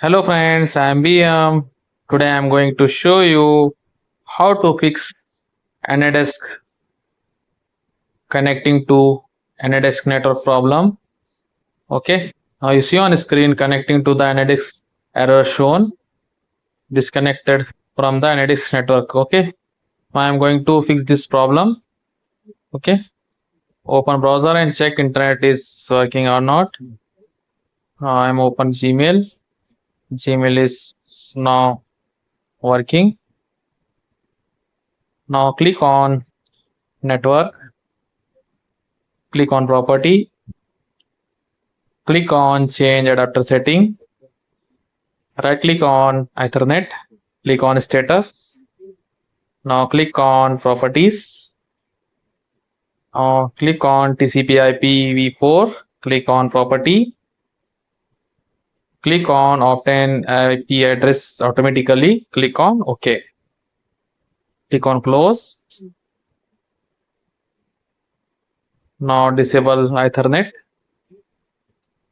Hello friends, I am BM. Today I am going to show you how to fix Anydesk connecting to Anydesk network problem. Okay, now you see on screen connecting to the Anydesk error shown disconnected from the Anydesk network. Okay, I am going to fix this problem. Okay, open browser and check internet is working or not. Now I am open Gmail. Gmail is now working. Now click on network, click on property, click on change adapter setting, right click on Ethernet, click on status. Now click on properties. Now click on TCP IP v4, click on property, click on obtain IP address automatically, click on OK. Click on close. Now disable Ethernet.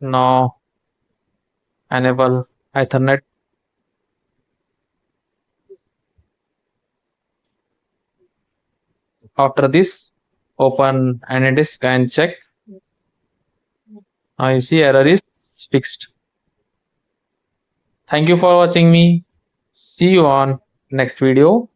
Now enable Ethernet. After this, open Anydesk and check. Now you see error is fixed. Thank you for watching me. See you on next video.